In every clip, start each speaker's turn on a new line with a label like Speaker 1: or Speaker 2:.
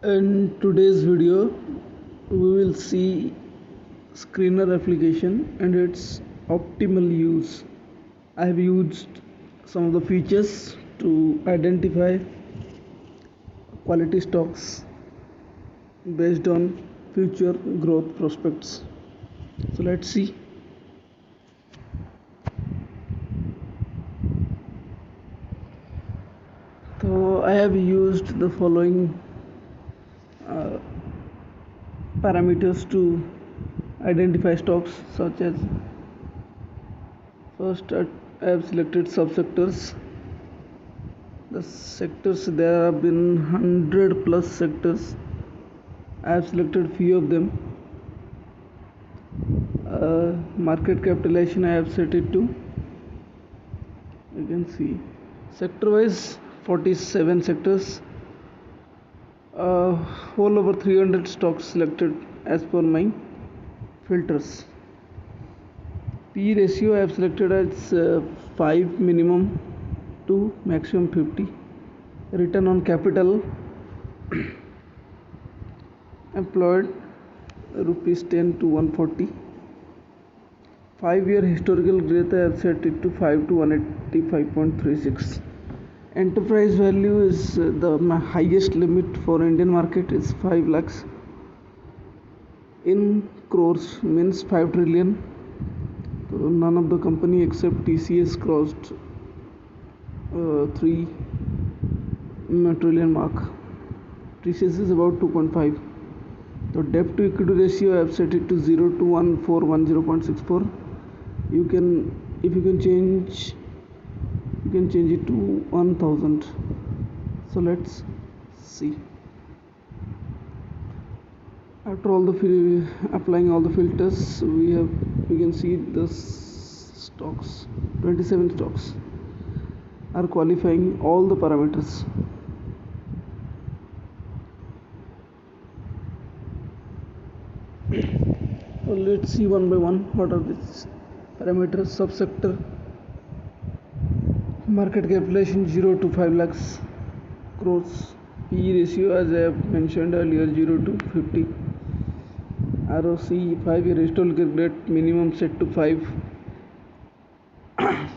Speaker 1: In today's video, we will see Screener application and its optimal use. I have used some of the features to identify quality stocks based on future growth prospects. So let's see. So I have used the following uh, parameters to identify stocks, such as first I have selected subsectors. The sectors, there have been 100 plus sectors. I have selected few of them. Market capitalization I have set it to, you can see sector wise 47 sectors, whole over 300 stocks selected as per my filters. P ratio I have selected as 5 minimum to maximum 50. Return on capital employed rupees 10 to 140. 5-year historical growth I have set it to 5 to 185.36. Enterprise value is the highest limit for Indian market is 5 lakhs. In crores means 5 trillion. So none of the company except TCS crossed 3 trillion mark. TCS is about 2.5. So debt to equity ratio I have set it to 0 to 1410.64. You can change it to 1000. So let's see. After all the applying all the filters, we can see the stocks, 27 stocks are qualifying all the parameters. So let's see one by one what are these parameters. Subsector market capitalization 0 to 5 lakhs crores. P ratio as I have mentioned earlier 0 to 50. ROC 5-year historical rate minimum set to 5.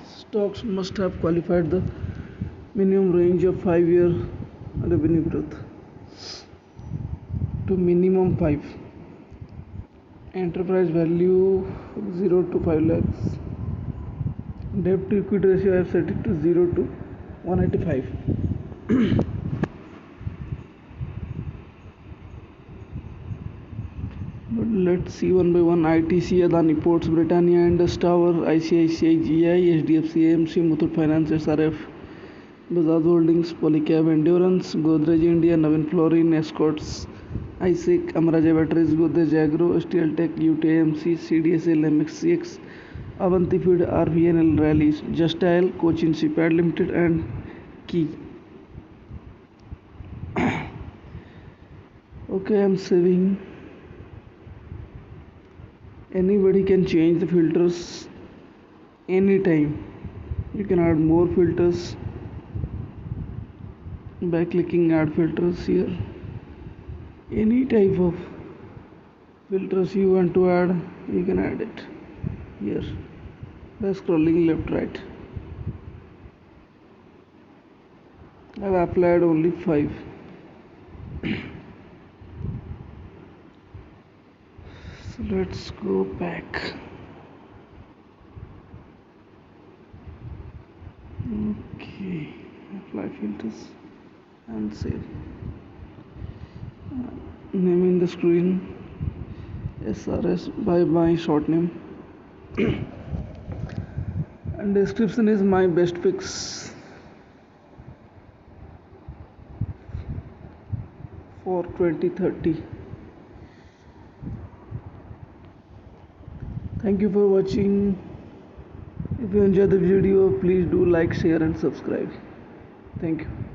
Speaker 1: Stocks must have qualified the minimum range of 5-year revenue growth to minimum 5. Enterprise value 0 to 5 lakhs. Debt to equity ratio I have set it to 0 to 185. But let's see one by one. ITC, Adani Ports, Britannia, Indus Tower, ICICI, GI, HDFC, AMC, Muthoot Finance, SRF, Bajaj Holdings, Polycab, Endurance, Godrej India, Navin Fluorine, Escorts, ISIC, Amara Batteries, Godrej Agro, STL Tech, UTMC, CDSL, MXCX, Avanti Feed, RVNL Rallies, Justile, Cochin Shipyard Limited, and Key. Okay, I'm saving. Anybody can change the filters anytime. You can add more filters by clicking add filters here. Any type of filters you want to add, you can add it here by scrolling left right. I have applied only 5. So let's go back. Okay, apply filters and save. Name in the screen SRS by my short name. And description is my best picks for 2030. Thank you for watching. If you enjoyed the video, please do like, share and subscribe. Thank you.